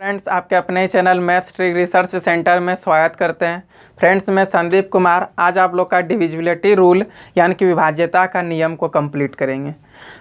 Friends, आपके अपने channel maths trick research centre में स्वागत करते हैं। फ्रेंड्स, मैं संदीप कुमार आज आप लोग का डिविजिबिलिटी रूल यानी कि विभाज्यता का नियम को कंप्लीट करेंगे।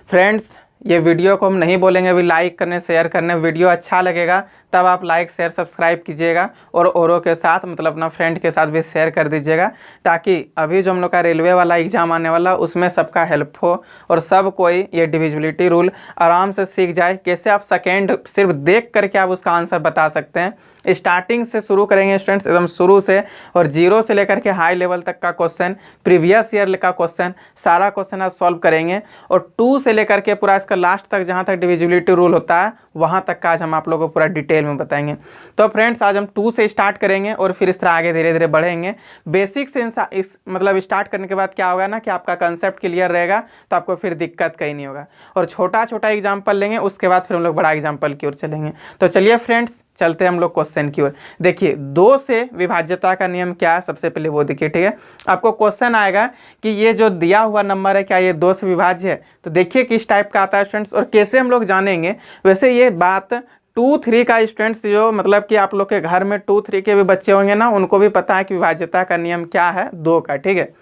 फ्रेंड्स, ये वीडियो को हम नहीं बोलेंगे अभी लाइक करने शेयर करने, वीडियो अच्छा लगेगा तब आप लाइक शेयर सब्सक्राइब कीजिएगा और औरों के साथ मतलब अपना फ्रेंड के साथ भी शेयर कर दीजिएगा, ताकि अभी जो हम लोग का रेलवे वाला एग्ज़ाम आने वाला उसमें सबका हेल्प हो और सब कोई ये डिविजिबिलिटी रूल आराम से सीख जाए। कैसे आप सेकेंड सिर्फ देख करके आप उसका आंसर बता सकते हैं। स्टार्टिंग से शुरू करेंगे स्टूडेंट्स, एकदम शुरू से, और जीरो से लेकर के हाई लेवल तक का क्वेश्चन, प्रीवियस ईयर का क्वेश्चन, सारा क्वेश्चन आप सॉल्व करेंगे। और 2 से लेकर के पूरा इसका लास्ट तक जहाँ तक डिविजिबिलिटी रूल होता है वहाँ तक का आज हम आप लोगों को पूरा डिटेल में बताएंगे। तो फ्रेंड्स, आज हम 2 से स्टार्ट करेंगे और फिर इस तरह आगे धीरे धीरे बढ़ेंगे। बेसिक से इस मतलब स्टार्ट करने के बाद क्या होगा ना कि आपका कंसेप्ट क्लियर रहेगा, तो आपको फिर दिक्कत कहीं नहीं होगा। और छोटा छोटा एग्जाम्पल लेंगे, उसके बाद फिर हम लोग बड़ा एग्जाम्पल की ओर चलेंगे। तो चलिए फ्रेंड्स, चलते हैं हम लोग क्वेश्चन की ओर। देखिए, 2 से विभाज्यता का नियम क्या है, सबसे पहले वो देखिए। ठीक है, आपको क्वेश्चन आएगा कि ये जो दिया हुआ नंबर है क्या ये 2 से विभाज्य है। तो देखिए किस टाइप का आता है स्टूडेंट्स और कैसे हम लोग जानेंगे। वैसे ये बात 2-3 का स्टूडेंट्स जो मतलब कि आप लोग के घर में 2-3 के भी बच्चे होंगे ना, उनको भी पता है कि विभाज्यता का नियम क्या है 2 का। ठीक है,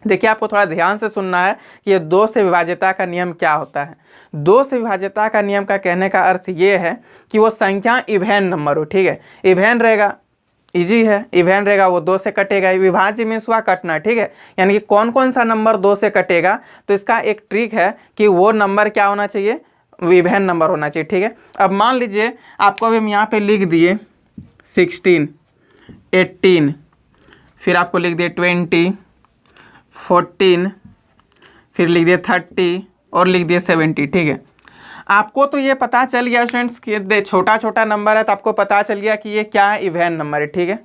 देखिए आपको थोड़ा ध्यान से सुनना है कि ये 2 से विभाज्यता का नियम क्या होता है। 2 से विभाज्यता का नियम का कहने का अर्थ ये है कि वो संख्या इवेन नंबर हो। ठीक है, इवेन रहेगा, इजी है, इवेन रहेगा वो 2 से कटेगा। विभाज्य मीन्स हुआ कटना। ठीक है, यानी कि कौन कौन सा नंबर 2 से कटेगा, तो इसका एक ट्रिक है कि वो नंबर क्या होना चाहिए, इवेन नंबर होना चाहिए। ठीक है, अब मान लीजिए आपको अभी हम यहाँ पे लिख दिए 16, 18, फिर आपको लिख दिए 20, 14, फिर लिख दिए 30 और लिख दिए 70। ठीक है, आपको तो ये पता चल गया स्टूडेंट्स कि छोटा छोटा नंबर है, तो आपको पता चल गया कि ये क्या है, इवेन नंबर है। ठीक है,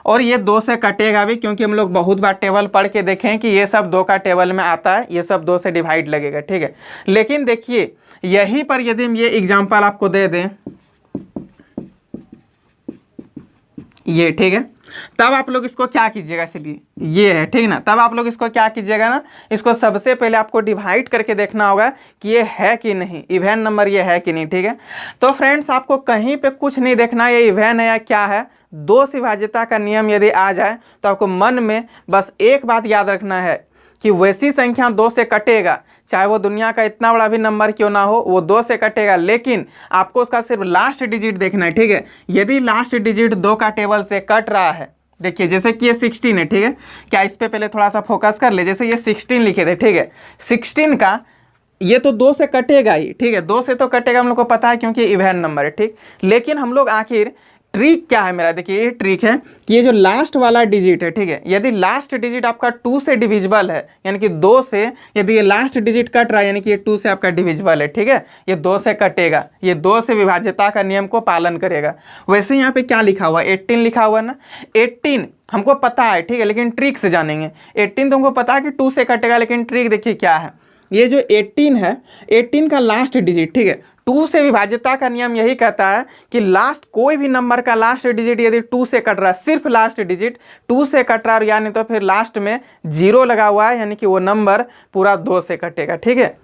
और ये 2 से कटेगा भी, क्योंकि हम लोग बहुत बार टेबल पढ़ के देखें कि ये सब 2 का टेबल में आता है, ये सब 2 से डिवाइड लगेगा। ठीक है, लेकिन देखिए यहीं पर यदि हम ये एग्जाम्पल आपको दे दें ये, ठीक है, तब आप लोग इसको क्या कीजिएगा, चलिए ये है, ठीक ना, तब आप लोग इसको क्या कीजिएगा ना, इसको सबसे पहले आपको डिवाइड करके देखना होगा कि ये है कि नहीं, इवेन नंबर ये है कि नहीं। ठीक है, तो फ्रेंड्स आपको कहीं पे कुछ नहीं देखना ये इवेन है या क्या है। 2 से विभाज्यता का नियम यदि आ जाए तो आपको मन में बस एक बात याद रखना है कि वैसी संख्या 2 से कटेगा, चाहे वो दुनिया का इतना बड़ा भी नंबर क्यों ना हो, वो 2 से कटेगा, लेकिन आपको उसका सिर्फ लास्ट डिजिट देखना है। ठीक है, यदि लास्ट डिजिट 2 का टेबल से कट रहा है, देखिए जैसे कि ये 16 है। ठीक है, क्या इस पे पहले थोड़ा सा फोकस कर ले, जैसे ये 16 लिखे थे। ठीक है, 16 का ये तो 2 से कटेगा ही। ठीक है, 2 से तो कटेगा, हम लोग को पता है क्योंकि इवेन नंबर है। ठीक, लेकिन हम लोग आखिर ट्रिक क्या है मेरा, देखिए ये ट्रिक है कि ये जो लास्ट वाला डिजिट है, ठीक है, यदि लास्ट डिजिट आपका 2 से डिविजिबल है, यानी कि 2 से यदि ये लास्ट डिजिट कट रहा है, यानी कि ये 2 से आपका डिविजिबल है। ठीक है, ये 2 से कटेगा, ये 2 से विभाज्यता का नियम को पालन करेगा। वैसे यहाँ पे क्या लिखा हुआ है, 18 लिखा हुआ है ना, 18 हमको पता है। ठीक है, लेकिन ट्रिक से जानेंगे। 18 तो हमको पता है कि 2 से कटेगा, लेकिन ट्रिक देखिए क्या है। ये जो 18 है, 18 का लास्ट डिजिट, ठीक है, 2 से विभाज्यता का नियम यही कहता है कि लास्ट कोई भी नंबर का लास्ट डिजिट यदि 2 से कट रहा है, सिर्फ लास्ट डिजिट 2 से कट रहा है, यानी तो फिर लास्ट में 0 लगा हुआ है, यानी कि वो नंबर पूरा 2 से कटेगा। ठीक है,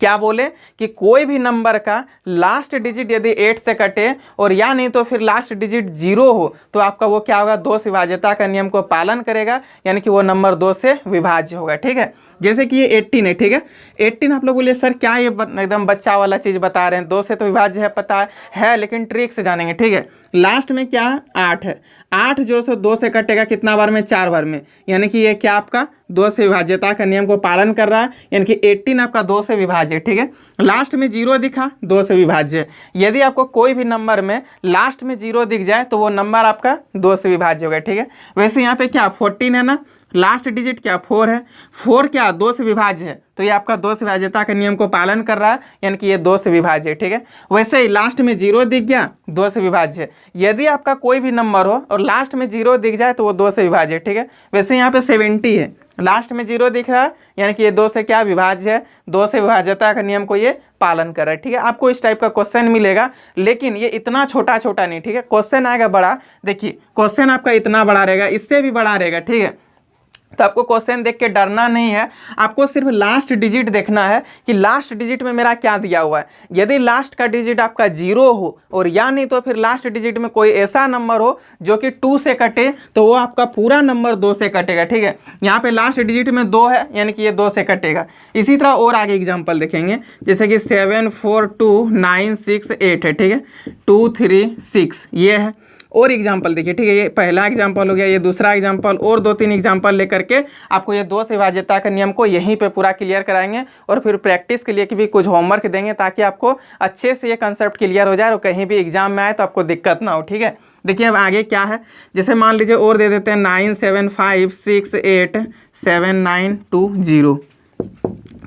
क्या बोले कि कोई भी नंबर का लास्ट डिजिट यदि 8 से कटे और या नहीं तो फिर लास्ट डिजिट 0 हो, तो आपका वो क्या होगा, 2 से विभाज्यता का नियम को पालन करेगा, यानी कि वो नंबर 2 से विभाज्य होगा। ठीक है, जैसे कि ये 18 है। ठीक है, 18 आप लोग बोलिए सर क्या ये एकदम बच्चा वाला चीज़ बता रहे हैं, 2 से तो विभाज्य है, पता है, लेकिन ट्रिक से जानेंगे। ठीक है, लास्ट में क्या है, 8 है, 8 जो से 2 से कटेगा कितना बार में, 4 बार में, यानी कि ये क्या आपका 2 से विभाज्यता का नियम को पालन कर रहा है, यानी कि 18 आपका 2 से विभाज्य। ठीक है, लास्ट में 0 दिखा, 2 से विभाज्य। यदि आपको कोई भी नंबर में लास्ट में 0 दिख जाए तो वो नंबर आपका 2 से विभाज्य होगा। ठीक है, वैसे यहाँ पे क्या 14 है ना, लास्ट डिजिट क्या 4 है, 4 क्या 2 से विभाज्य है, तो ये आपका 2 से विभाज्यता के नियम को पालन कर रहा है, यानी कि ये 2 से विभाज्य है। ठीक है, वैसे ही लास्ट में 0 दिख गया, 2 से विभाज्य है। यदि आपका कोई भी नंबर हो और लास्ट में 0 दिख जाए तो वो 2 से विभाज्य है। ठीक है, वैसे यहाँ पे 70 है, लास्ट में 0 दिख रहा है, यानी कि ये 2 से क्या विभाज्य है, 2 से विभाज्यता का नियम को ये पालन कर रहा है। ठीक है, आपको इस टाइप का क्वेश्चन मिलेगा, लेकिन ये इतना छोटा छोटा नहीं। ठीक है, क्वेश्चन आएगा बड़ा, देखिए क्वेश्चन आपका इतना बड़ा रहेगा, इससे भी बड़ा रहेगा। ठीक है, तो आपको क्वेश्चन देख के डरना नहीं है, आपको सिर्फ लास्ट डिजिट देखना है कि लास्ट डिजिट में मेरा क्या दिया हुआ है। यदि लास्ट का डिजिट आपका 0 हो और या नहीं तो फिर लास्ट डिजिट में कोई ऐसा नंबर हो जो कि 2 से कटे तो वो आपका पूरा नंबर 2 से कटेगा, ठीक है। यहाँ पे लास्ट डिजिट में 2 है यानी कि ये 2 से कटेगा। इसी तरह और आगे एग्जाम्पल देखेंगे, जैसे कि 7 4 2 9 6 8 है, ठीक है, 2 3 6 ये है। और एग्जाम्पल देखिए, ठीक है, ये पहला एग्जाम्पल हो गया, ये दूसरा एग्जाम्पल, और 2-3 एग्जाम्पल लेकर के आपको ये 2 से विभाज्यता का नियम को यहीं पे पूरा क्लियर कराएंगे और फिर प्रैक्टिस के लिए भी कुछ होमवर्क देंगे ताकि आपको अच्छे से ये कंसेप्ट क्लियर हो जाए और कहीं भी एग्जाम में आए तो आपको दिक्कत ना हो, ठीक है। देखिए अब आगे क्या है, जैसे मान लीजिए और दे देते हैं 9 7 5 6 8 7 9 2 0।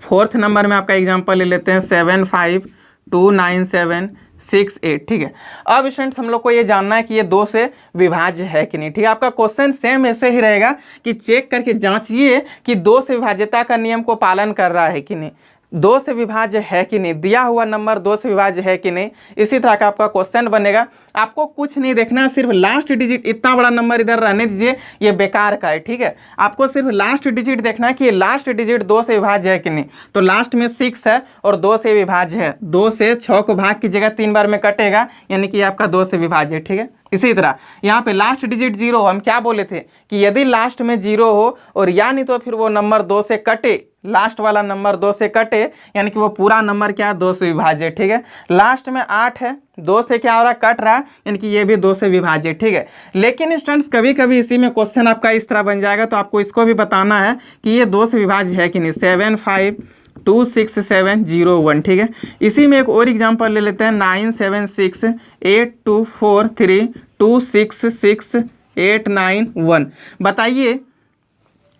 फोर्थ नंबर में आपका एग्जाम्पल ले लेते हैं 7 5 2 9 7 6 8, ठीक है। अब स्टूडेंट्स हम लोग को ये जानना है कि ये 2 से विभाज्य है कि नहीं, ठीक है। आपका क्वेश्चन सेम ऐसे ही रहेगा कि चेक करके जांचिए कि 2 से विभाज्यता का नियम को पालन कर रहा है कि नहीं, 2 से विभाज्य है कि नहीं, दिया हुआ नंबर 2 से विभाज्य है कि नहीं। इसी तरह का आपका क्वेश्चन बनेगा। आपको कुछ नहीं देखना है, सिर्फ लास्ट डिजिट, इतना बड़ा नंबर इधर रहने दीजिए, ये बेकार का है, ठीक है। आपको सिर्फ लास्ट डिजिट देखना है कि ये लास्ट डिजिट 2 से विभाज्य है कि नहीं। तो लास्ट में 6 है और 2 से विभाज्य है, 2 से 6 को भाग कीजिएगा, 3 बार में कटेगा यानी कि आपका 2 से विभाज्य है, ठीक है। इसी तरह यहाँ पे लास्ट डिजिट 0 हो, हम क्या बोले थे कि यदि लास्ट में 0 हो और या नहीं तो फिर वो नंबर 2 से कटे, लास्ट वाला नंबर 2 से कटे यानी कि वो पूरा नंबर क्या है, 2 से विभाज्य, ठीक है। लास्ट में 8 है, 2 से क्या हो रहा है, कट रहा है यानी कि ये भी 2 से विभाज्य, ठीक है। लेकिन स्टूडेंट्स कभी कभी इसी में क्वेश्चन आपका इस तरह बन जाएगा तो आपको इसको भी बताना है कि ये 2 से विभाज्य है कि नहीं। 7 5 2 6 7 0 1, ठीक है। इसी में एक और एग्जांपल ले लेते हैं 9 7 6 8 2 4 3 2 6 6 8 9 1। बताइए,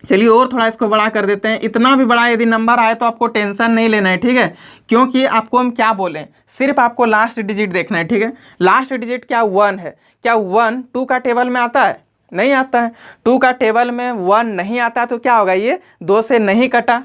चलिए और थोड़ा इसको बड़ा कर देते हैं। इतना भी बड़ा यदि नंबर आए तो आपको टेंशन नहीं लेना है, ठीक है, क्योंकि आपको हम क्या बोलें, सिर्फ आपको लास्ट डिजिट देखना है, ठीक है। लास्ट डिजिट क्या 1 है, क्या 1 2 का टेबल में आता है, नहीं आता है। 2 का टेबल में 1 नहीं आता तो क्या होगा, ये 2 से नहीं कटा।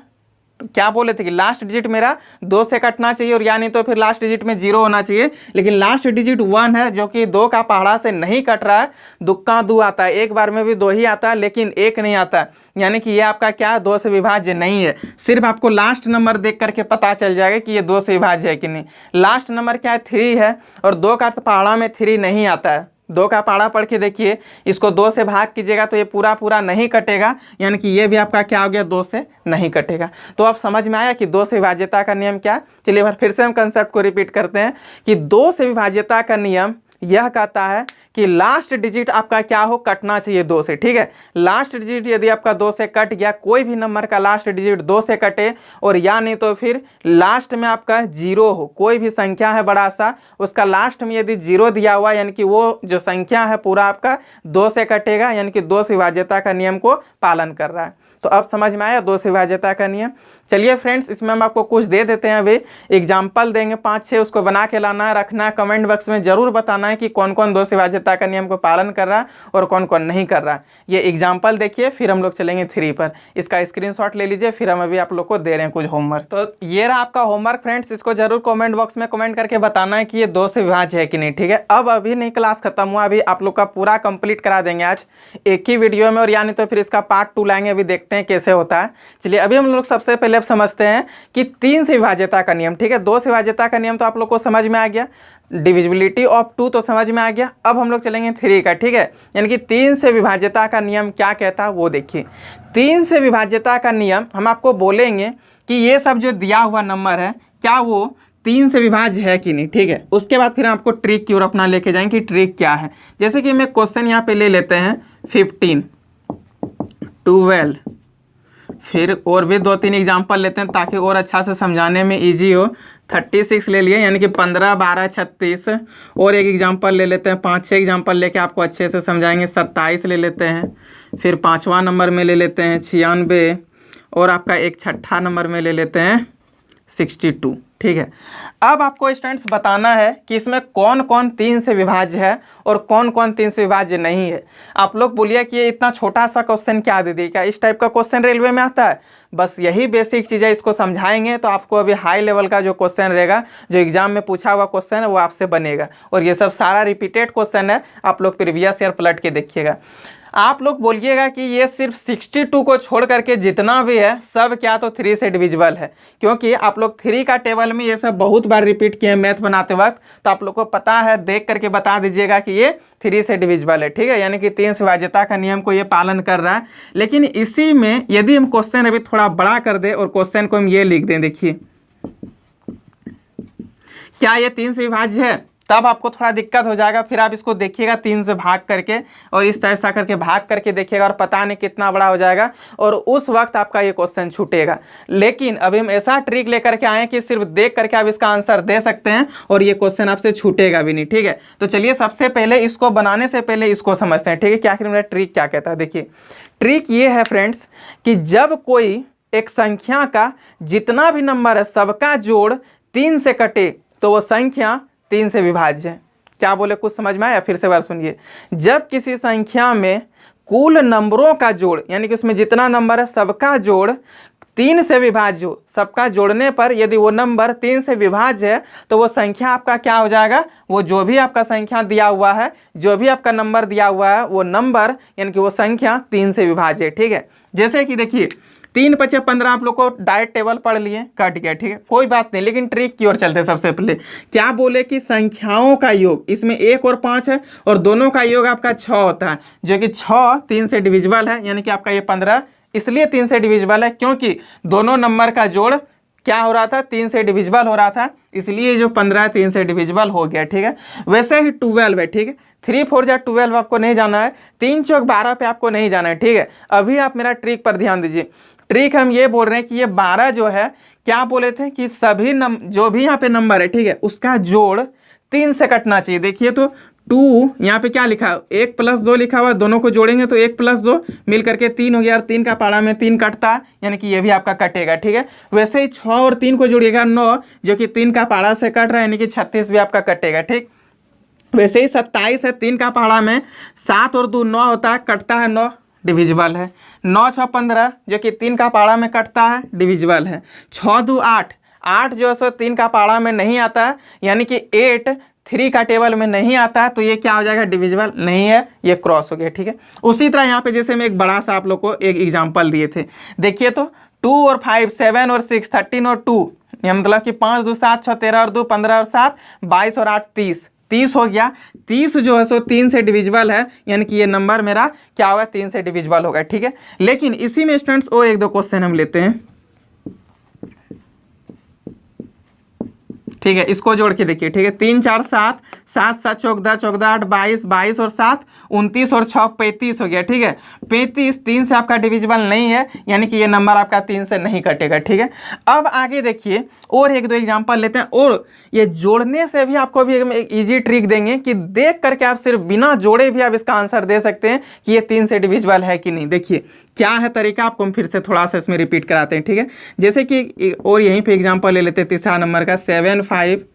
क्या बोले थे कि लास्ट डिजिट मेरा 2 से कटना चाहिए और या नहीं तो फिर लास्ट डिजिट में 0 होना चाहिए, लेकिन लास्ट डिजिट 1 है जो कि 2 का पहाड़ा से नहीं कट रहा है। दुक्का 2 आता है, एक बार में भी 2 ही आता है लेकिन 1 नहीं आता है, यानी कि ये आपका क्या है, 2 से विभाज्य नहीं है। सिर्फ आपको लास्ट नंबर देख करके पता चल जाएगा कि ये 2 से विभाज्य है कि नहीं। लास्ट नंबर क्या है, 3 है और 2 का पहाड़ा में 3 नहीं आता है। 2 का पहाड़ा पढ़ के देखिए, इसको 2 से भाग कीजिएगा तो ये पूरा पूरा नहीं कटेगा, यानी कि ये भी आपका क्या हो गया, 2 से नहीं कटेगा। तो अब समझ में आया कि 2 से विभाज्यता का नियम क्या। चलिए बार फिर से हम कंसेप्ट को रिपीट करते हैं कि 2 से विभाज्यता का नियम यह कहता है कि लास्ट डिजिट आपका क्या हो, कटना चाहिए 2 से, ठीक है। लास्ट डिजिट यदि आपका 2 से कट गया, कोई भी नंबर का लास्ट डिजिट 2 से कटे और या नहीं तो फिर लास्ट में आपका 0 हो, कोई भी संख्या है बड़ा सा, उसका लास्ट में यदि 0 दिया हुआ यानी कि वो जो संख्या है पूरा आपका 2 से कटेगा, यानी कि 2 से विभाज्यता का नियम को पालन कर रहा है। तो अब समझ में आया 2 से विभाज्यता का नियम। चलिए फ्रेंड्स, इसमें हम आपको कुछ दे देते हैं, अभी एग्जाम्पल देंगे 5-6, उसको बना के लाना है, रखना है, कमेंट बॉक्स में जरूर बताना है कि कौन कौन 2 से विभाज्यता का नियम को पालन कर रहा है और कौन कौन नहीं कर रहा है। ये एग्जाम्पल देखिए, फिर हम लोग चलेंगे 3 पर। इसका स्क्रीनशॉट ले लीजिए, फिर हम अभी आप लोग को दे रहे हैं कुछ होमवर्क। तो ये रहा आपका होमवर्क फ्रेंड्स, इसको जरूर कॉमेंट बॉक्स में कमेंट करके बताना है कि ये 2 से विभाज्य है कि नहीं, ठीक है। अब अभी नहीं क्लास खत्म हुआ, अभी आप लोग का पूरा कंप्लीट करा देंगे आज एक ही वीडियो में, और यानी तो फिर इसका पार्ट 2 लाएंगे, अभी देखते हैं कैसे होता है। चलिए अभी हम लोग सबसे पहले अब समझते हैं कि 3 से विभाज्यता का नियम, ठीक है। 2 से विभाज्यता का नियम तो आप लोग को समझ में आ गया, डिविजिबिलिटी ऑफ 2 तो समझ में आ गया। अब हम लोग चलेंगे 3 का, ठीक है, यानी कि 3 से विभाज्यता का नियम क्या कहता है वो देखिए। 3 से विभाज्यता का नियम हम आपको बोलेंगे कि ये सब जो दिया हुआ नंबर है क्या वो 3 से विभाज्य है कि नहीं, ठीक है। उसके बाद फिर हम आपको ट्रिक की ओर अपना लेके जाएंगे कि ट्रिक क्या है। जैसे कि मैं क्वेश्चन यहाँ पे ले लेते हैं 15 12, फिर और भी 2-3 एग्जाम्पल लेते हैं ताकि और अच्छा से समझाने में इजी हो। 36 ले लिए, यानी कि 15 12 36, और एक एग्जाम्पल ले लेते हैं, 5-6 एग्जाम्पल लेके आपको अच्छे से समझाएंगे। 27 ले लेते हैं, फिर 5वां नंबर में ले लेते हैं 96, और आपका एक 6ठा नंबर में ले लेते हैं 62, ठीक है। अब आपको स्टूडेंट्स बताना है कि इसमें कौन कौन 3 से विभाज्य है और कौन कौन 3 से विभाज्य नहीं है। आप लोग बोलिए कि ये इतना छोटा सा क्वेश्चन क्या दे दी, क्या इस टाइप का क्वेश्चन रेलवे में आता है? बस यही बेसिक चीज़ें, इसको समझाएंगे तो आपको अभी हाई लेवल का जो क्वेश्चन रहेगा, जो एग्जाम में पूछा हुआ क्वेश्चन है, वो आपसे बनेगा। और ये सब सारा रिपीटेड क्वेश्चन है, आप लोग प्रीवियस ईयर पलट के देखिएगा। आप लोग बोलिएगा कि ये सिर्फ 62 को छोड़ करके जितना भी है सब क्या तो 3 से डिविजिबल है, क्योंकि आप लोग 3 का टेबल में ये सब बहुत बार रिपीट किए मैथ बनाते वक्त, तो आप लोग को पता है, देख करके बता दीजिएगा कि ये 3 से डिविजिबल है, ठीक है, यानी कि 3 से विभाज्यता का नियम को ये पालन कर रहा है। लेकिन इसी में यदि हम क्वेश्चन अभी थोड़ा बड़ा कर दे और क्वेश्चन को हम ये लिख दें, देखिए क्या ये 3 से विभाज्य है, तब आपको थोड़ा दिक्कत हो जाएगा। फिर आप इसको देखिएगा 3 से भाग करके और इस तरह से करके भाग करके देखिएगा और पता नहीं कितना बड़ा हो जाएगा, और उस वक्त आपका ये क्वेश्चन छूटेगा। लेकिन अभी हम ऐसा ट्रिक लेकर के आए कि सिर्फ देख करके आप इसका आंसर दे सकते हैं और ये क्वेश्चन आपसे छूटेगा भी नहीं, ठीक है। तो चलिए सबसे पहले इसको बनाने से पहले इसको समझते हैं, ठीक है, कि आखिर मेरा ट्रिक क्या कहता है। देखिए ट्रिक ये है फ्रेंड्स कि जब कोई एक संख्या का जितना भी नंबर है सबका जोड़ 3 से कटे तो वो संख्या 3 से विभाज्य है। क्या बोले, कुछ समझ में आया? फिर से बार सुनिए। जब किसी संख्या में कुल नंबरों का जोड़, यानी कि उसमें जितना नंबर है सबका जोड़ 3 से विभाज्य हो, सबका जोड़ने पर यदि वो नंबर 3 से विभाज्य है तो वो संख्या आपका क्या हो जाएगा, वो जो भी आपका संख्या दिया हुआ है, जो भी आपका नंबर दिया हुआ है वो नंबर यानी कि वो संख्या 3 से विभाज्य है, ठीक है। जैसे कि देखिए 3 × 5 = 15, आप लोग को डायरेक्ट टेबल पढ़ लिए, कट गया, ठीक है, कोई बात नहीं। लेकिन ट्रिक की ओर चलते हैं। सबसे पहले क्या बोले कि संख्याओं का योग, इसमें 1 और 5 है और दोनों का योग आपका 6 होता है, जो कि 6 3 से डिविजिबल है, यानी कि आपका ये 15 इसलिए 3 से डिविजिबल है क्योंकि दोनों नंबर का जोड़ क्या हो रहा था, 3 से डिविजिबल हो रहा था, इसलिए जो 15 है 3 से डिविजिबल हो गया, ठीक है। वैसे ही 12 है, ठीक है, 3 4 जा 12 आपको नहीं जाना है, 3 चौक 12 पे आपको नहीं जाना है, ठीक है। अभी आप मेरा ट्रिक पर ध्यान दीजिए। ट्रिक हम ये बोल रहे हैं कि ये 12 जो है, क्या बोले थे कि सभी जो भी यहाँ पे नंबर है, ठीक है, उसका जोड़ 3 से कटना चाहिए। देखिए तो 2 यहाँ पे क्या लिखा है, 1 + 2 लिखा हुआ है, दोनों को जोड़ेंगे तो 1 + 2 मिल करके 3 हो गया, और 3 का पाड़ा में 3 कटता है, यानी कि ये भी आपका कटेगा, ठीक है। वैसे ही 6 और 3 को जोड़िएगा 9, जो कि 3 का पाड़ा से कट रहा है, यानी कि 36 भी आपका कटेगा, ठीक। वैसे ही 27 है, 3 का पाड़ा में 7 और 2 9 होता है, कटता है 9, डिविजिबल है। 9 6 15 जो कि 3 का पाड़ा में कटता है, डिविजिबल है। 6 2 8, 8 जो है 3 का पाड़ा में नहीं आता है, यानी कि 8 3 का टेबल में नहीं आता है, तो ये क्या हो जाएगा, डिविजिबल नहीं है, ये क्रॉस हो गया, ठीक है। उसी तरह यहाँ पे जैसे मैं एक बड़ा सा आप लोग को एक एग्जाम्पल दिए थे, देखिए तो 2 और 5 7 और 6 13 और 2, यह मतलब कि 5 2 7 6 13 और 2 15 और 7 22 और 8 30 हो गया। 30 जो है 3 से डिविजिबल है, यानी कि ये नंबर मेरा क्या होगा, 3 से डिविजिबल होगा, ठीक है। लेकिन इसी में स्टूडेंट्स और 1 2 क्वेश्चन हम लेते हैं, ठीक है, इसको जोड़ के देखिए, ठीक है। 3 4 7 7 7 14 14 8 22 22 और 7 29 और 6 35 हो गया, ठीक है। 35 3 से आपका डिविजिबल नहीं है, यानी कि ये नंबर आपका 3 से नहीं कटेगा, ठीक है। अब आगे देखिए और 1 2 एग्जाम्पल लेते हैं, और ये जोड़ने से भी आपको भी एक ईजी ट्रिक देंगे कि देख करके आप सिर्फ बिना जोड़े भी आप इसका आंसर दे सकते हैं कि ये 3 से डिविजिबल है कि नहीं। देखिए क्या है तरीका, आपको हम फिर से थोड़ा सा इसमें रिपीट कराते हैं, ठीक है। जैसे कि और यहीं पे एग्जांपल ले लेते हैं, तीसरा नंबर का 7 5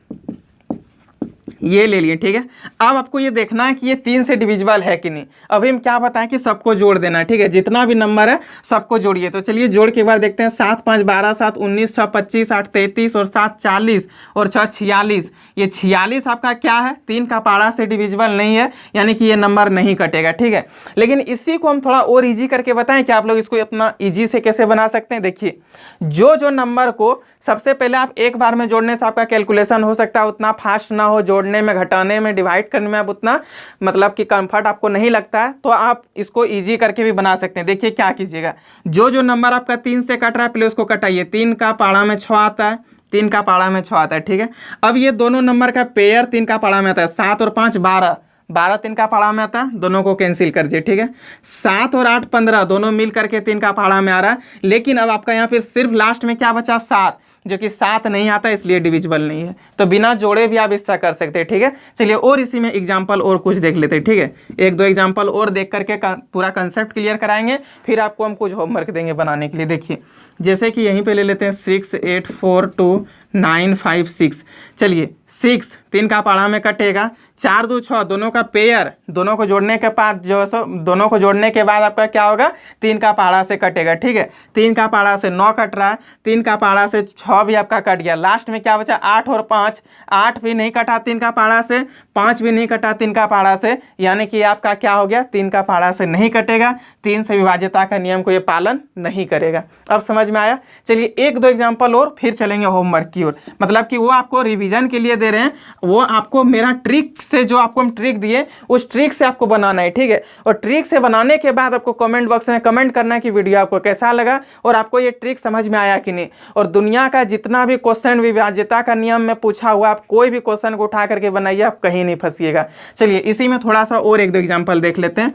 ये ले लिए, ठीक है। अब आपको ये देखना है कि ये 3 से डिविजिबल है कि नहीं। अभी हम क्या बताएं कि सबको जोड़ देना है, ठीक है, जितना भी नंबर है सबको जोड़िए। तो चलिए जोड़ के एक बार देखते हैं। 7 5 12 7 19 6 25 8 33 और 7 40 और 6 46। ये 46 आपका क्या है, 3 का पाड़ा से डिविजिबल नहीं है, यानी कि ये नंबर नहीं कटेगा, ठीक है। लेकिन इसी को हम थोड़ा और ईजी करके बताएं कि आप लोग इसको अपना ईजी से कैसे बना सकते हैं। देखिए जो नंबर को सबसे पहले आप एक बार में जोड़ने से आपका कैलकुलेशन हो सकता है उतना फास्ट ना हो, जोड़ने में, घटाने में, डिवाइड करने में आप उतना मतलब कि कंफर्ट आपको नहीं लगता है, तो आप इसको इजी करके भी बना सकते हैं। देखिए क्या कीजिएगा, जो नंबर आपका 3 से कट रहा है पहले उसको कटाइए। 3 का पाड़ा में 6 आता है, 3 का पाड़ा में 6 आता है, ठीक है। अब ये दोनों नंबर का पेयर 3 का पाड़ा में आता है, 7 और 5 12, 12 3 का पाड़ा में आता है, दोनों को कैंसिल कर दीजिए, ठीक है। 7 और 8 15, दोनों मिल करके 3 का पाड़ा में आ रहा है, लेकिन अब आपका यहाँ फिर सिर्फ लास्ट में क्या बचा, 7, जो कि 7 नहीं आता इसलिए डिविजिबल नहीं है। तो बिना जोड़े भी आप इसका कर सकते हैं, ठीक है। चलिए और इसी में एग्जांपल और कुछ देख लेते हैं, ठीक है। 1 2 एग्जांपल और देख करके पूरा कंसेप्ट क्लियर कराएंगे, फिर आपको हम कुछ होमवर्क देंगे बनाने के लिए। देखिए जैसे कि यहीं पे ले लेते हैं 6 8 4 2 956। चलिए 6 3 का पहाड़ा में कटेगा, 4 2 6 दोनों का पेयर, दोनों को जोड़ने के बाद जो है सो दोनों को जोड़ने के बाद आपका क्या होगा, 3 का पहाड़ा से कटेगा। ठीक है, 3 का पहाड़ा से 9 कट रहा है, 3 का पहाड़ा से 6 भी आपका कट गया, लास्ट में क्या बचा 8 और 5, 8 भी नहीं कटा 3 का पहाड़ा से, 5 भी नहीं कटा 3 का पहाड़ा से, यानी कि आपका क्या हो गया, 3 का पहाड़ा से नहीं कटेगा, 3 से विभाज्यता का नियम को ये पालन नहीं करेगा। अब समझ में आया। चलिए 1-2 एग्जाम्पल और फिर चलेंगे होमवर्क की ओर, मतलब कि वो आपको रिवीजन के लिए दे रहे हैं, वो आपको मेरा ट्रिक से जो आपको हम ट्रिक दिए उस ट्रिक से आपको बनाना है। ठीक है, और ट्रिक से बनाने के बाद आपको कमेंट बॉक्स में कमेंट करना है कि वीडियो आपको कैसा लगा और आपको ये ट्रिक समझ में आया कि नहीं। और दुनिया का जितना भी क्वेश्चन विभाज्यता का नियम में पूछा हुआ, आप कोई भी क्वेश्चन को उठा करके बनाइए, आप कहीं नहीं फंसिएगा। चलिए इसी में थोड़ा सा और 1-2 एग्जाम्पल देख लेते हैं।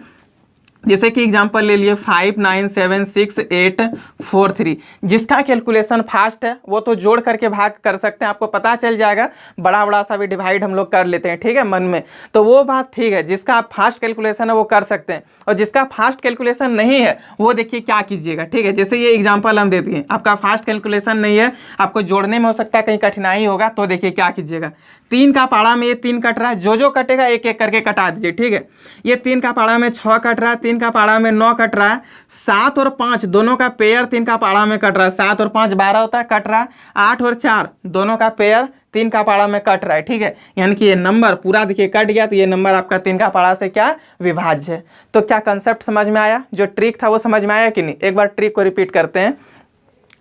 जैसे कि एग्जाम्पल ले लिए 5 9 7 6 8 4 3, जिसका कैलकुलेशन फास्ट है वो तो जोड़ करके भाग कर सकते हैं, आपको पता चल जाएगा, बड़ा बड़ा सा भी डिवाइड हम लोग कर लेते हैं। ठीक है, मन में, तो वो बात ठीक है, जिसका फास्ट कैलकुलेशन है वो कर सकते हैं, और जिसका फास्ट कैलकुलेशन नहीं है वो देखिए क्या कीजिएगा। ठीक है, जैसे ये एग्जाम्पल हम देते हैं, आपका फास्ट कैलकुलेशन नहीं है, आपको जोड़ने में हो सकता है कहीं कठिनाई होगा, तो देखिए क्या कीजिएगा। 3 का पहाड़ा में ये 3 कट रहा है, जो कटेगा एक एक करके कटा दीजिए। ठीक है, ये 3 का पहाड़ा में 6 कट रहा है, 3 का पहाड़ा में 9 कट रहा है, 7 और 5 दोनों का पेयर 3 का पहाड़ा में कट रहा है, 7 और 5 12 होता है, कट रहा है, 8 और 4 दोनों का पेयर 3 का पहाड़ा में कट रहा है। ठीक है, यानी कि ये नंबर पूरा देखिए कट गया, तो ये नंबर आपका 3 का पहाड़ा से क्या विभाज्य है। तो क्या कंसेप्ट समझ में आया, जो ट्रिक था वो समझ में आया कि नहीं। एक बार ट्रिक को रिपीट करते हैं।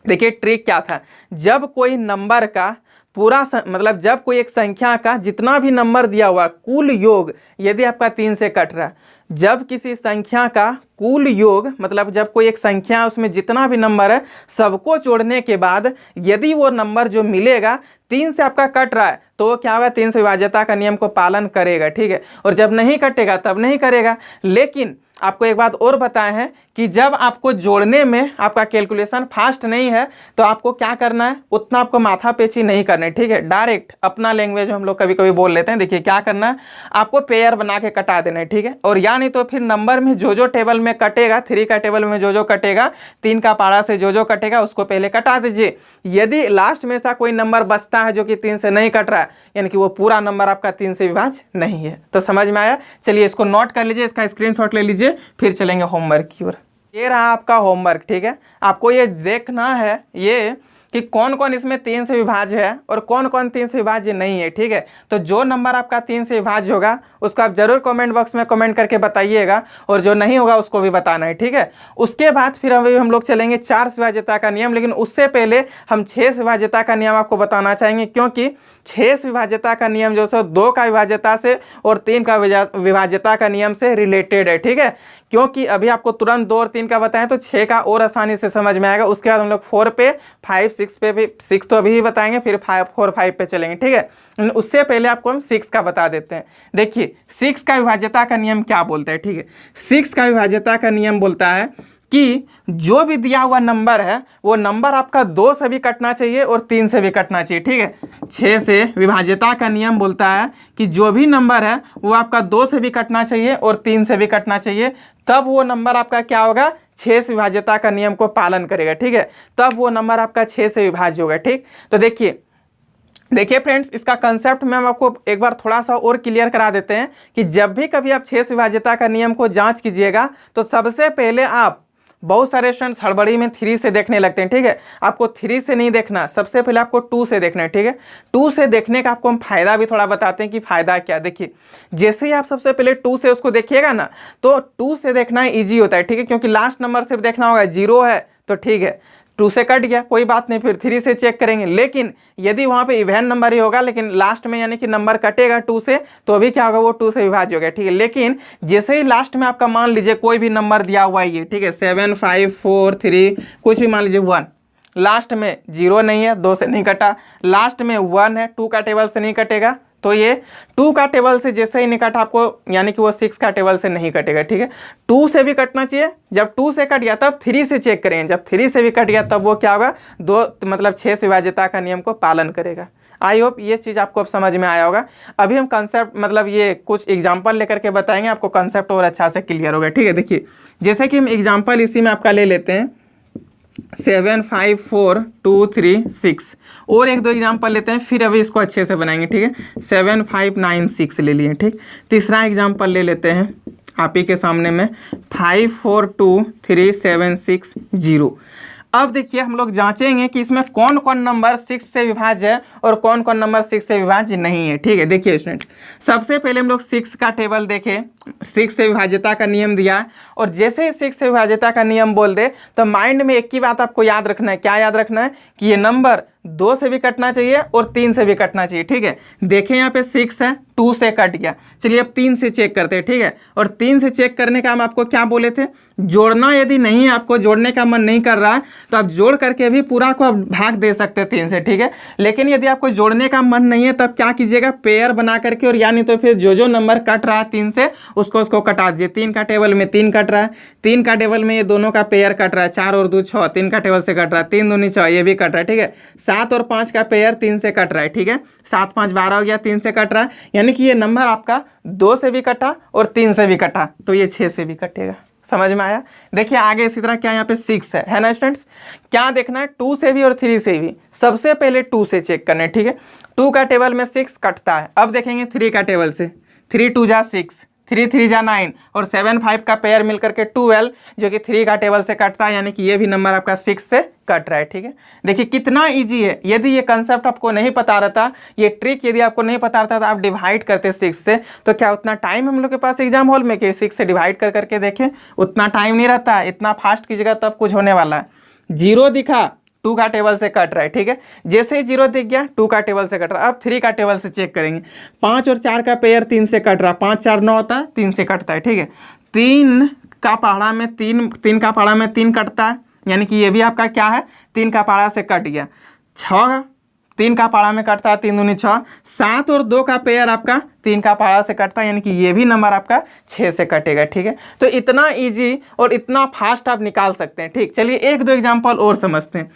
देखिए ट्रिक क्या था, जब कोई नंबर का पूरा मतलब जब कोई एक संख्या का जितना भी नंबर दिया हुआ कुल योग यदि आपका 3 से कट रहा है, जब किसी संख्या का कुल योग मतलब जब कोई एक संख्या है उसमें जितना भी नंबर है सबको जोड़ने के बाद यदि वो नंबर जो मिलेगा 3 से आपका कट रहा है, तो क्या होगा, 3 से विभाज्यता का नियम को पालन करेगा। ठीक है, और जब नहीं कटेगा तब नहीं करेगा। लेकिन आपको एक बात और बताए हैं कि जब आपको जोड़ने में आपका कैलकुलेशन फास्ट नहीं है तो आपको क्या करना है, उतना आपको माथा पेची नहीं करना है। ठीक है, डायरेक्ट अपना लैंग्वेज हम लोग कभी कभी बोल लेते हैं, देखिए क्या करना है, आपको पेयर बना के कटा देना है। ठीक है, और या नहीं तो फिर नंबर में जो टेबल में कटेगा, 3 का टेबल में जो कटेगा, 3 का पहाड़ा से जो कटेगा उसको पहले कटा दीजिए। यदि लास्ट में सा कोई नंबर बचता है जो कि 3 से नहीं कट रहा है, यानी कि वो पूरा नंबर आपका 3 से विभाज्य नहीं है। तो समझ में आया। चलिए इसको नोट कर लीजिए, इसका स्क्रीनशॉट ले लीजिए, फिर चलेंगे होमवर्क की ओर। ये रहा आपका होमवर्क। ठीक है, आपको ये देखना है ये कि कौन कौन इसमें 3 से विभाज्य है और कौन कौन 3 से विभाज्य नहीं है। ठीक है, तो जो नंबर आपका 3 से विभाज्य होगा उसको आप जरूर कमेंट बॉक्स में कमेंट करके बताइएगा, और जो नहीं होगा उसको भी बताना है। ठीक है, उसके बाद फिर हम लोग चलेंगे 4 से विभाज्यता का नियम, लेकिन उससे पहले हम 6 से विभाज्यता का नियम आपको बताना चाहेंगे, क्योंकि 6 से विभाज्यता का नियम जो है 2 का विभाज्यता से और 3 का विभाज्यता का नियम से रिलेटेड है। ठीक है, क्योंकि अभी आपको तुरंत 2 और 3 का बताएं तो 6 का और आसानी से समझ में आएगा। उसके बाद हम लोग 4 पे 5 6 पे भी 6 तो अभी ही बताएंगे, फिर 4 5 पे चलेंगे। ठीक है, उससे पहले आपको हम 6 का बता देते हैं। देखिए 6 का विभाज्यता का नियम क्या बोलता है। ठीक है, 6 का विभाज्यता का नियम बोलता है कि जो भी दिया हुआ नंबर है वो नंबर आपका 2 से भी कटना चाहिए और 3 से भी कटना चाहिए। ठीक है, 6 से विभाज्यता का नियम बोलता है कि जो भी नंबर है वो आपका 2 से भी कटना चाहिए और 3 से भी कटना चाहिए, तब वो नंबर आपका क्या होगा, 6 से विभाज्यता का नियम को पालन करेगा। ठीक है, तब वो नंबर आपका 6 से विभाज्य होगा। ठीक, तो देखिए फ्रेंड्स, इसका कंसेप्ट में हम आपको एक बार थोड़ा सा और क्लियर करा देते हैं कि जब भी कभी आप 6 से विभाज्यता का नियम को जांच कीजिएगा तो सबसे पहले आप, बहुत सारे स्टूडेंट्स हड़बड़ी में 3 से देखने लगते हैं। ठीक है, आपको 3 से नहीं देखना, सबसे पहले आपको 2 से देखना है। ठीक है, 2 से देखने का आपको हम फायदा भी थोड़ा बताते हैं कि फायदा क्या। देखिए जैसे ही आप सबसे पहले 2 से उसको देखिएगा ना, तो 2 से देखना ईजी होता है। ठीक है, क्योंकि लास्ट नंबर सिर्फ देखना होगा, 0 है तो ठीक है 2 से कट गया, कोई बात नहीं, फिर 3 से चेक करेंगे। लेकिन यदि वहाँ पे इवन नंबर ही होगा लेकिन लास्ट में यानी कि नंबर कटेगा 2 से, तो अभी क्या होगा, वो 2 से विभाज्य हो गया। ठीक है, लेकिन जैसे ही लास्ट में आपका मान लीजिए कोई भी नंबर दिया हुआ है ये, ठीक है 7 5 4 3 कुछ भी मान लीजिए 1, लास्ट में 0 नहीं है, 2 से नहीं कटा, लास्ट में 1 है, 2 का टेबल से नहीं कटेगा, तो ये 2 का टेबल से जैसे ही नहीं कटा आपको, यानी कि वो 6 का टेबल से नहीं कटेगा। ठीक है, 2 से भी कटना चाहिए, जब 2 से कट गया तब 3 से चेक करेंगे, जब 3 से भी कट गया तब वो क्या होगा, 2 मतलब 6 से विभाज्यता का नियम को पालन करेगा। आई होप ये चीज़ आपको अब समझ में आया होगा। अभी हम कंसेप्ट मतलब ये कुछ एग्जाम्पल लेकर के बताएंगे, आपको कंसेप्ट और अच्छा से क्लियर होगा। ठीक है, देखिए जैसे कि हम एग्जाम्पल इसी में आपका ले लेते हैं, 7 5 4 2 3 6। और एक दो एग्जाम्पल लेते हैं, फिर अभी इसको अच्छे से बनाएंगे, ठीक है। 7 5 9 6 ले लिए, ठीक। तीसरा एग्जाम्पल ले लेते हैं आप ही के सामने में, 5 4 2 3 7 6 0। अब देखिए हम लोग जांचेंगे कि इसमें कौन कौन नंबर 6 से विभाज्य है और कौन कौन नंबर 6 से विभाज्य नहीं है, ठीक है। देखिए स्टूडेंट, सबसे पहले हम लोग 6 का टेबल देखें, 6 से विभाज्यता का नियम दिया, और जैसे ही 6 से विभाज्यता का नियम बोल दे तो माइंड में एक ही बात आपको याद रखना है। क्या याद रखना है? कि ये नंबर 2 से भी कटना चाहिए और 3 से भी कटना चाहिए, ठीक है। देखें यहाँ पे 6 है, 2 से कट गया, चलिए अब 3 से चेक करते हैं, ठीक है। और 3 से चेक करने का हम आपको क्या बोले थे? जोड़ना, यदि नहीं आपको जोड़ने का मन नहीं कर रहा है तो आप जोड़ करके भी पूरा को भाग दे सकते हैं 3 से, ठीक है। लेकिन यदि आपको जोड़ने का मन नहीं है तब क्या कीजिएगा? पेयर बना करके, और यानी तो फिर जो नंबर कट रहा है 3 से उसको कटा दीजिए। 3 का टेबल में 3 कट रहा है, 3 का टेबल में ये दोनों का पेयर कट रहा है, 4 और 2 6, 3 का टेबल से कट रहा है, 3 दूनी 6, ये भी कट रहा है, ठीक है। 7 और 5 का पेयर 3 से कट रहा है, ठीक है। 7 5 12 हो गया, 3 से कट रहा है, यानी कि ये नंबर आपका 2 से भी कटा और 3 से भी कटा, तो ये 6 से भी कटेगा। समझ में आया? देखिए आगे इसी तरह क्या यहाँ पे 6 है ना स्टूडेंट्स। क्या देखना है? 2 से भी और 3 से भी। सबसे पहले 2 से चेक करना है, ठीक है। 2 का टेबल में 6 कटता है। अब देखेंगे 3 का टेबल से, 3 2 जा 6, 3 3 जा 9, और 7 5 का पेयर मिलकर के 12, जो कि 3 का टेबल से कटता है, यानी कि ये भी नंबर आपका 6 से कट रहा है, ठीक है। देखिए कितना इजी है। यदि ये कंसेप्ट आपको नहीं पता रहता, ये ट्रिक यदि आपको नहीं पता रहता तो आप डिवाइड करते 6 से, तो क्या उतना टाइम हम लोग के पास एग्जाम हॉल में कि 6 से डिवाइड कर करके देखें? उतना टाइम नहीं रहता। इतना फास्ट कीजिएगा तब कुछ होने वाला है। 0 दिखा, 2 का टेबल से कट रहा है, ठीक है। जैसे ही 0 दिख गया 2 का टेबल से कट रहा है। अब 3 का टेबल से चेक करेंगे। 5 और 4 का पेयर 3 से कट रहा है, 5 4 9 होता है, 3 से कटता है, ठीक है। 3 का पहाड़ा में 3 का पहाड़ा में 3 कटता है, यानी कि ये भी आपका क्या है? 3 का पहाड़ा से कट गया। 6 3 का पहाड़ा में कटता है, 3 दूनी 6। 7 और 2 का पेयर आपका 3 का पहाड़ा से कटता है, यानी कि ये भी नंबर आपका 6 से कटेगा, ठीक है। तो इतना इजी और इतना फास्ट आप निकाल सकते हैं, ठीक। चलिए एक दो एग्जांपल और समझते हैं।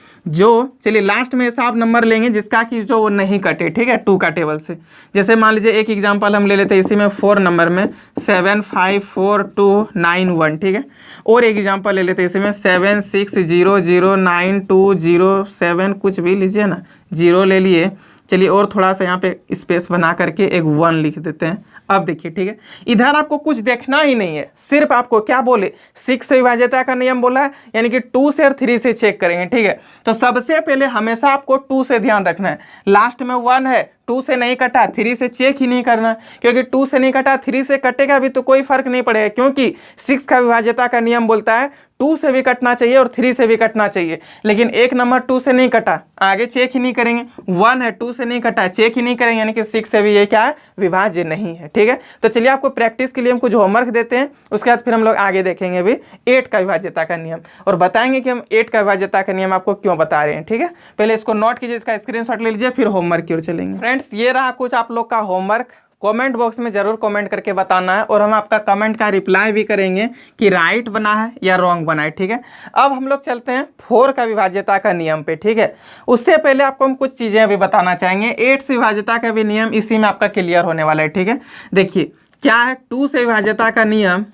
चलिए लास्ट में ऐसा आप नंबर लेंगे जिसका कि जो वो नहीं कटे, ठीक है, 2 का टेबल से। जैसे मान लीजिए एक एग्जाम्पल हम ले लेते हैं इसी में 4 नंबर में, 7 5 4 2 9 1, ठीक है। और एक एग्जाम्पल ले लेते हैं इसी में 7 6 0 0 9 2 0 7, कुछ भी लीजिए ना, 0 ले लिए। चलिए और थोड़ा सा यहाँ पे स्पेस बना करके एक 1 लिख देते हैं। अब देखिए, ठीक है, इधर आपको कुछ देखना ही नहीं है, सिर्फ आपको क्या बोले? 6 से विभाज्यता का नियम बोला है, यानी कि 2 से और 3 से चेक करेंगे, ठीक है। तो सबसे पहले हमेशा आपको 2 से ध्यान रखना है। लास्ट में 1 है, 2 से नहीं कटा, 3 से चेक ही नहीं करना, क्योंकि 2 से नहीं कटा, 3 से कटेगा भी तो कोई फर्क नहीं पड़ेगा, क्योंकि 6 का विभाज्यता का नियम बोलता है 2 से भी कटना चाहिए और 3 से भी कटना चाहिए। लेकिन एक नंबर 2 से नहीं कटा, आगे चेक ही नहीं करेंगे। 1 है, 2 से नहीं कटा, चेक ही नहीं करेंगे, यानी कि 6 से भी ये क्या है? विभाज्य नहीं है, ठीक है। तो चलिए आपको प्रैक्टिस के लिए हम कुछ होमवर्क देते हैं, उसके बाद फिर हम लोग आगे देखेंगे अभी 8 का विभाज्यता का नियम, और बताएंगे कि हम 8 का विभाज्यता का नियम आपको क्यों बता रहे हैं, ठीक है। पहले इसको नोट कीजिए, इसका स्क्रीनशॉट ले लीजिए, फिर होमवर्क की ओर चलेंगे। फ्रेंड्स ये रहा कुछ आप लोग का होमवर्क। कमेंट बॉक्स में जरूर कमेंट करके बताना है, और हम आपका कमेंट का रिप्लाई भी करेंगे कि राइट बना है या रॉन्ग बना है, ठीक है। अब हम लोग चलते हैं 4 का विभाज्यता का नियम पे, ठीक है। उससे पहले आपको हम कुछ चीज़ें अभी बताना चाहेंगे। 8 से विभाज्यता का भी नियम इसी में आपका क्लियर होने वाला है, ठीक है। देखिए क्या है? 2 से विभाज्यता का नियम,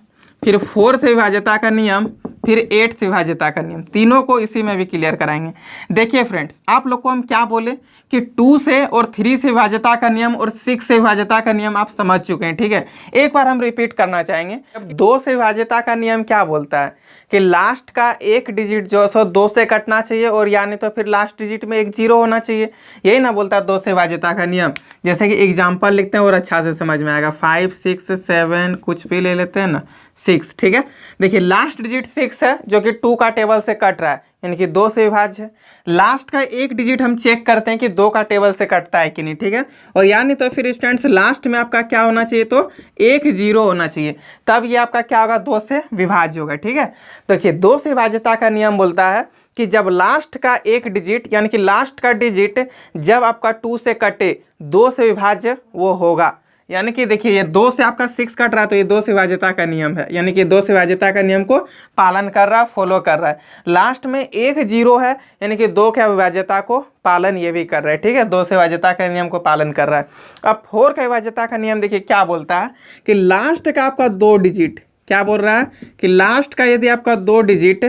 फिर 4 से विभाज्यता का नियम, फिर 8 से विभाज्यता का नियम, तीनों को इसी में भी क्लियर कराएंगे। देखिए फ्रेंड्स, आप लोग को हम क्या बोले कि 2 से और 3 से विभाज्यता का नियम और 6 से विभाज्यता का नियम आप समझ चुके हैं, ठीक है। एक बार हम रिपीट करना चाहेंगे। अब 2 से विभाज्यता का नियम क्या बोलता है कि लास्ट का एक डिजिट जो सो 2 से कटना चाहिए, और यानी तो फिर लास्ट डिजिट में एक 0 होना चाहिए, यही ना बोलता है 2 से विभाज्यता का नियम। जैसे कि एग्जाम्पल लिखते हैं और अच्छा से समझ में आएगा। 5 6 7 कुछ भी ले लेते हैं ना, 6, ठीक है। देखिए लास्ट डिजिट 6 है, जो कि 2 का टेबल से कट रहा है, यानी कि 2 से विभाज्य है। लास्ट का एक डिजिट हम चेक करते हैं कि 2 का टेबल से कटता है कि नहीं, ठीक है। और यानी तो फिर स्टूडेंट्स लास्ट में आपका क्या होना चाहिए? तो एक 0 होना चाहिए, तब ये आपका क्या होगा? 2 से विभाज्य होगा, ठीक है। देखिए 2 से विभाज्यता का नियम बोलता है कि जब लास्ट का एक डिजिट, यानी कि लास्ट का डिजिट जब आपका 2 से कटे, 2 से विभाज्य वो होगा। यानी कि देखिए ये 2 से आपका 6 कट रहा है, तो ये 2 से विभाज्यता का नियम है, यानी कि 2 से विभाज्यता का नियम को पालन कर रहा है, फॉलो कर रहा है। लास्ट में एक 0 है, यानी कि 2 का विभाज्यता को पालन ये भी कर रहा है, ठीक है। 2 से विभाज्यता का नियम को पालन कर रहा है। अब 4 का विभाज्यता का नियम देखिए क्या बोलता है कि लास्ट का आपका 2 डिजिट, क्या बोल रहा है कि लास्ट का यदि आपका 2 डिजिट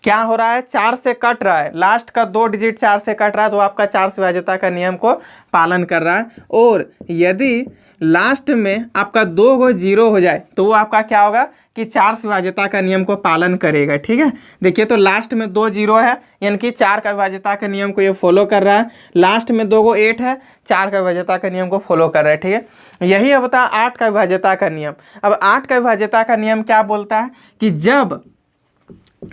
क्या हो रहा है, 4 से कट रहा है, लास्ट का 2 डिजिट 4 से कट रहा है तो आपका 4 से विभाज्यता का नियम को पालन कर रहा है। और यदि लास्ट में आपका 2 गो 0 हो जाए तो वो आपका क्या होगा कि 4 से विभाज्यता का नियम को पालन करेगा। ठीक है, देखिए तो लास्ट में 2 0 है यानी कि 4 का विभाज्यता का नियम को ये फॉलो कर रहा है। लास्ट में 2 गो 8 है, 4 का विभाज्यता का नियम को फॉलो कर रहा है। ठीक है, यही अब बता 8 का विभाज्यता का नियम। अब 8 का विभाज्यता का नियम क्या बोलता है कि जब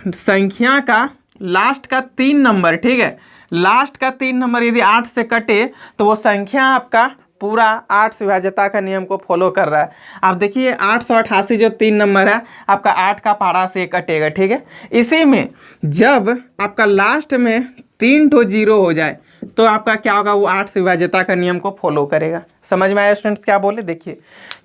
संख्या का लास्ट का 3 नंबर, ठीक है, लास्ट का 3 नंबर यदि 8 से कटे तो वो संख्या आपका पूरा 8 से विभाज्यता का नियम को फॉलो कर रहा है। आप देखिए 888 जो 3 नंबर है आपका 8 का पारा से कटेगा। ठीक है, इसी में जब आपका लास्ट में 3 तो 0 हो जाए तो आपका क्या होगा, वो 8 से विभाज्यता का नियम को फॉलो करेगा। समझ में आया स्टूडेंट्स क्या बोले? देखिए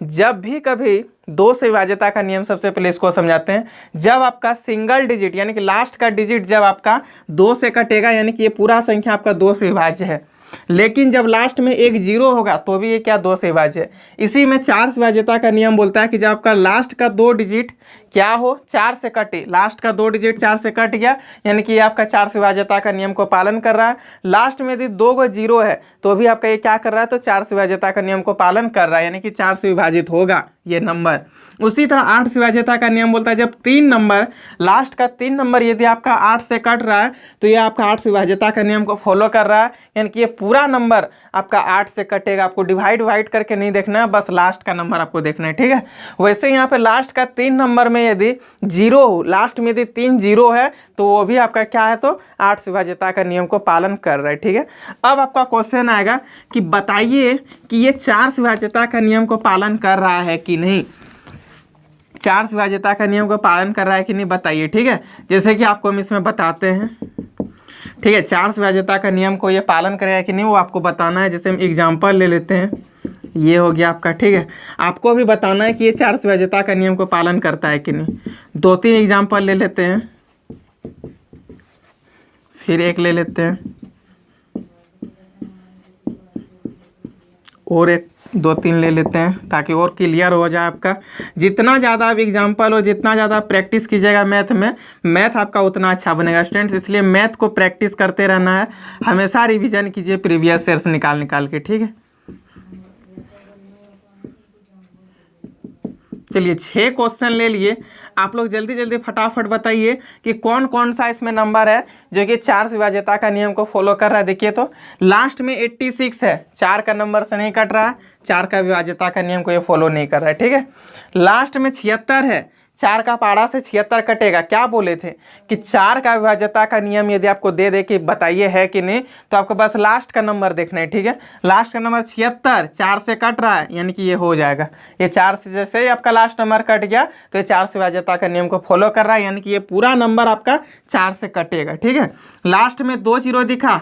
जब भी कभी 2 से विभाज्यता का नियम, सबसे पहले इसको समझाते हैं। जब आपका सिंगल डिजिट यानी कि लास्ट का डिजिट जब आपका 2 से कटेगा यानी कि ये पूरा संख्या आपका 2 से विभाज्य है, लेकिन जब लास्ट में एक 0 होगा तो भी ये क्या 2 से विभाज्य है। इसी में 4 से विभाज्यता का नियम बोलता है कि जब आपका लास्ट का 2 डिजिट क्या हो, 4 से कटे, लास्ट का 2 डिजिट 4 से कट गया यानी कि ये आपका 4 से विभाज्यता का नियम को पालन कर रहा है। लास्ट में यदि 2 गो 0 है तो भी आपका ये क्या कर रहा है, तो 4 से विभाज्यता का नियम को पालन कर रहा है यानी कि 4 से विभाजित होगा ये नंबर। उसी तरह 8 से विभाज्यता का नियम बोलता है जब 3 नंबर, लास्ट का 3 नंबर यदि आपका 8 से कट रहा है तो ये आपका 8 से विभाज्यता का नियम को फॉलो कर रहा है यानी कि ये पूरा नंबर आपका 8 से कटेगा। आपको डिवाइड करके नहीं देखना है, बस लास्ट का नंबर आपको देखना है। ठीक है, वैसे यहाँ पे लास्ट का 3 नंबर में यदि 0 हो, लास्ट में यदि 3 0 है तो वो भी आपका क्या है, तो 8 से विभाज्यता का नियम को पालन कर रहा है। ठीक है, अब आपका क्वेश्चन आएगा कि बताइए कि ये 4 से विभाज्यता का नियम को पालन कर रहा है कि नहीं। 4 से विभाज्यता का नियम को पालन कर रहा है कि नहीं बताइए। ठीक है, जैसे कि आपको हम इसमें बताते हैं। ठीक है, 4 से विभाज्यता का नियम को ये पालन करेगा कि नहीं वो आपको बताना है। जैसे हम एग्जाम्पल ले लेते हैं, ये हो गया आपका। ठीक है, आपको भी बताना है कि ये 4 से विभाज्यता का नियम को पालन करता है कि नहीं। 2-3 एग्जाम्पल ले लेते हैं, फिर एक ले लेते हैं और एक 2-3 ले लेते हैं ताकि और क्लियर हो जाए आपका। जितना ज़्यादा आप एग्जाम्पल और जितना ज़्यादा प्रैक्टिस कीजिएगा मैथ में, मैथ आपका उतना अच्छा बनेगा स्टूडेंट्स। इसलिए मैथ को प्रैक्टिस करते रहना है, हमेशा रिवीजन कीजिए प्रीवियस ईयर्स निकाल के। ठीक है, चलिए 6 क्वेश्चन ले लिए। आप लोग जल्दी जल्दी फटाफट बताइए कि कौन कौन सा इसमें नंबर है जो कि 4 से विभाज्यता का नियम को फॉलो कर रहा है। देखिए तो लास्ट में 86 है, 4 का नंबर से नहीं कट रहा है, 4 का विभाज्यता का नियम को ये फॉलो नहीं कर रहा है। ठीक है, लास्ट में 76 है, 4 का पारा से 76 कटेगा। क्या बोले थे कि 4 का विभाज्यता का नियम यदि आपको दे दे कि बताइए है कि नहीं, तो आपको बस लास्ट का नंबर देखना है। ठीक है, लास्ट का नंबर 76, 4 से कट रहा है यानी कि ये हो जाएगा। ये 4 से जैसे ही आपका लास्ट नंबर कट गया तो ये 4 से विभाज्यता का नियम को फॉलो कर रहा है यानी कि ये पूरा नंबर आपका 4 से कटेगा। ठीक है, लास्ट में 2 0 दिखा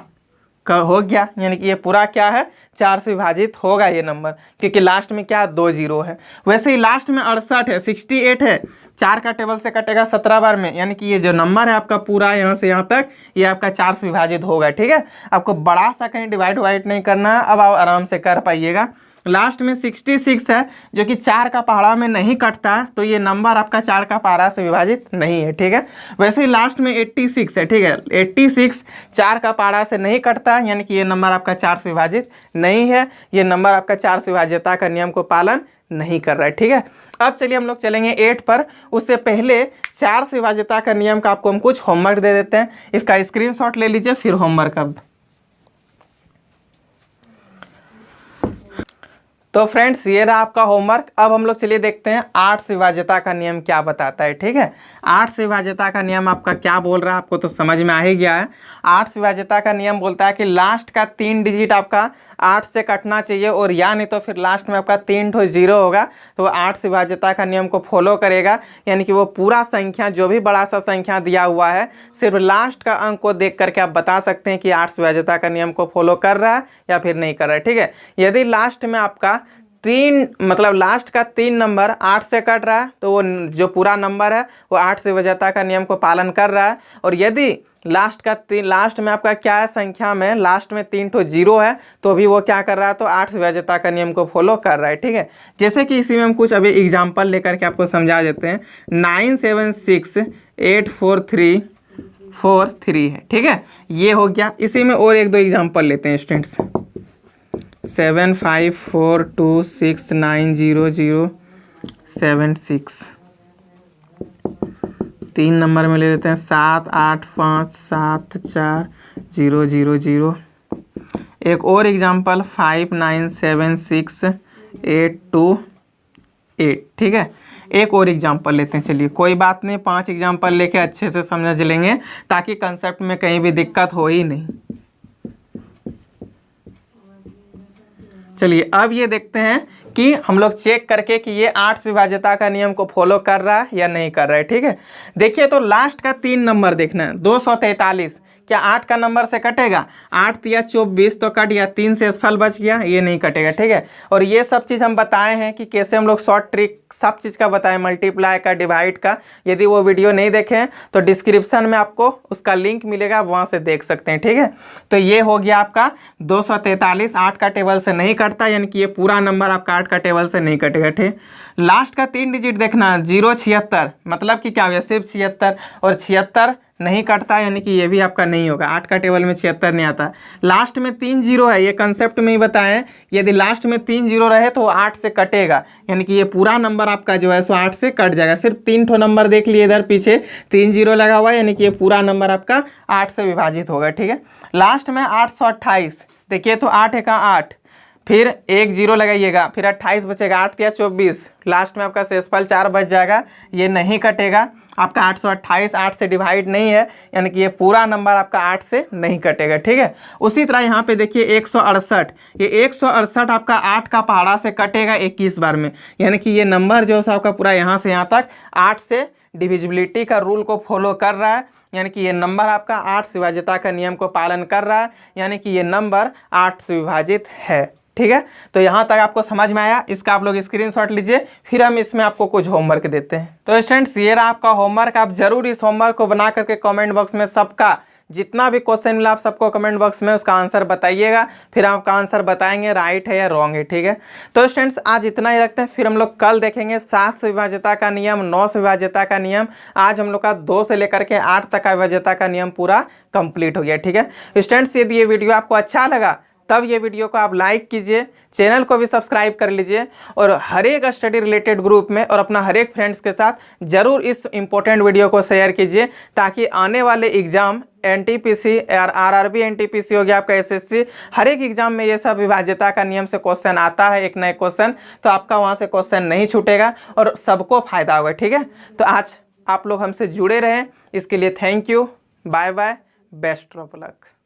हो गया यानी कि ये पूरा क्या है, 4 से विभाजित होगा ये नंबर, क्योंकि लास्ट में क्या 2 0 है। वैसे ही लास्ट में 68 है, 68 है, 4 का टेबल से कटेगा 17 बार में यानी कि ये जो नंबर है आपका पूरा यहाँ से यहाँ तक ये आपका 4 से विभाजित होगा। ठीक है, आपको बड़ा सा कहीं डिवाइड नहीं करना है, अब आप आराम से कर पाइएगा। लास्ट में 66 है जो कि 4 का पहाड़ा में नहीं कटता है तो ये नंबर आपका 4 का पारा से विभाजित नहीं है। ठीक है, वैसे ही लास्ट में 86 है। ठीक है, 86 4 का पारा से नहीं कटता है यानी कि ये नंबर आपका 4 से विभाजित नहीं है, ये नंबर आपका 4 से विभाज्यता का नियम को पालन नहीं कर रहा है। ठीक है, अब चलिए हम लोग चलेंगे 8 पर। उससे पहले 4 से विभाज्यता का नियम का आपको हम कुछ होमवर्क दे देते हैं, इसका स्क्रीनशॉट ले लीजिए फिर होमवर्क। अब तो फ्रेंड्स ये रहा आपका होमवर्क। अब हम लोग चलिए देखते हैं 8 से विभाज्यता का नियम क्या बताता है। ठीक है, 8 से विभाज्यता का नियम आपका क्या बोल रहा है आपको तो समझ में आ ही गया है। 8 से विभाज्यता का नियम बोलता है कि लास्ट का 3 डिजिट आपका 8 से कटना चाहिए और या नहीं तो फिर लास्ट में आपका 3 ठो 0 होगा तो 8 से विभाज्यता का नियम को फॉलो करेगा यानी कि वो पूरा संख्या जो भी बड़ा सा संख्या दिया हुआ है सिर्फ लास्ट का अंक को देख करके आप बता सकते हैं कि 8 से विभाज्यता का नियम को फॉलो कर रहा है या फिर नहीं कर रहा है। ठीक है, यदि लास्ट में आपका 3 मतलब लास्ट का 3 नंबर 8 से कट रहा है तो वो जो पूरा नंबर है वो 8 से विभाज्यता का नियम को पालन कर रहा है। और यदि लास्ट में आपका क्या है संख्या में लास्ट में 3 ठो 0 है तो भी वो क्या कर रहा है, तो 8 से विभाज्यता का नियम को फॉलो कर रहा है। ठीक है, जैसे कि इसी में हम कुछ अभी एग्जाम्पल लेकर के आपको समझा देते हैं। 976 843 3 है। ठीक है, ये हो गया। इसी में और एक दो एग्जांपल लेते हैं स्टूडेंट्स। 7542690076। 3 नंबर में ले लेते हैं 78574000। एक और एग्जांपल 59768288। ठीक है, एक और एग्जांपल लेते हैं। चलिए कोई बात नहीं, 5 एग्जांपल लेके अच्छे से समझ लेंगे ताकि कंसेप्ट में कहीं भी दिक्कत हो ही नहीं। चलिए अब ये देखते हैं कि हम लोग चेक करके कि ये 8 विभाज्यता का नियम को फॉलो कर रहा है या नहीं कर रहा है। ठीक है, देखिए तो लास्ट का 3 नंबर देखना है। 243 क्या 8 का नंबर से कटेगा? 8 तिया 24 तो कट गया, 3 से असफल बच गया, ये नहीं कटेगा। ठीक है, और ये सब चीज़ हम बताए हैं कि कैसे हम लोग शॉर्ट ट्रिक सब चीज़ का बताएं, मल्टीप्लाई का, डिवाइड का। यदि वो वीडियो नहीं देखें तो डिस्क्रिप्शन में आपको उसका लिंक मिलेगा, वहाँ से देख सकते हैं। ठीक है, तो ये हो गया आपका 243। 8 का टेबल से नहीं कटता, यानी कि ये पूरा नंबर आपका 8 का टेबल से नहीं कटेगा। ठीक, लास्ट का 3 डिजिट देखना, 076 मतलब कि क्या हो गया? सिर्फ 76, और 76 नहीं कटता, यानी कि ये भी आपका नहीं होगा। 8 का टेबल में 76 नहीं आता। लास्ट में 3 जीरो है, ये कंसेप्ट में ही बताएं, यदि लास्ट में 3 जीरो रहे तो 8 से कटेगा, यानी कि ये पूरा नंबर आपका जो है सो 8 से कट जाएगा। सिर्फ 3 ठो नंबर देख लिए इधर पीछे 3 जीरो लगा हुआ है, यानी कि ये पूरा नंबर आपका 8 से विभाजित होगा। ठीक है, लास्ट में 828, देखिए तो 8 है का 8, फिर 1 जीरो लगाइएगा, फिर 28 बचेगा, 8 या 24, लास्ट में आपका शेषफल 4 बच जाएगा, ये नहीं कटेगा आपका। 828 8 से डिवाइड नहीं है, यानी कि ये पूरा नंबर आपका 8 से नहीं कटेगा। ठीक है, उसी तरह यहाँ पे देखिए 168, ये 168 आपका 8 का पहाड़ा से कटेगा 21 बार में, यानी कि ये नंबर जो है आपका पूरा यहाँ से यहाँ तक 8 से डिविजिबिलिटी का रूल को फॉलो कर रहा है, यानी कि ये नंबर आपका 8 से विभाज्यता का नियम को पालन कर रहा है, यानी कि ये नंबर 8 से विभाजित है। ठीक है, तो यहाँ तक आपको समझ में आया। इसका आप लोग स्क्रीनशॉट लीजिए, फिर हम इसमें आपको कुछ होमवर्क देते हैं। तो स्टूडेंट्स ये रहा आपका होमवर्क। आप जरूर इस होमवर्क को बना करके कमेंट बॉक्स में सबका जितना भी क्वेश्चन मिला आप सबको कमेंट बॉक्स में उसका आंसर बताइएगा, फिर आपका आंसर बताएंगे राइट है या रॉन्ग है। ठीक है, तो स्टूडेंट्स आज इतना ही रखते हैं, फिर हम लोग कल देखेंगे 7 से विभाज्यता का नियम, 9 से विभाज्यता का नियम। आज हम लोग का 2 से लेकर के 8 तक का विभाज्यता का नियम पूरा कंप्लीट हो गया। ठीक है स्टूडेंट्स, यदि ये वीडियो आपको अच्छा लगा तब ये वीडियो को आप लाइक कीजिए, चैनल को भी सब्सक्राइब कर लीजिए, और हर एक स्टडी रिलेटेड ग्रुप में और अपना हर एक फ्रेंड्स के साथ जरूर इस इंपॉर्टेंट वीडियो को शेयर कीजिए, ताकि आने वाले एग्जाम एनटीपीसी और आरआरबी एनटीपीसी हो गया आपका एसएससी, हर एक एग्जाम में ये सब विभाज्यता का नियम से क्वेश्चन आता है, एक नए क्वेश्चन, तो आपका वहाँ से क्वेश्चन नहीं छूटेगा और सबको फायदा होगा। ठीक है, तो आज आप लोग हमसे जुड़े रहें, इसके लिए thank you, bye bye, best of luck.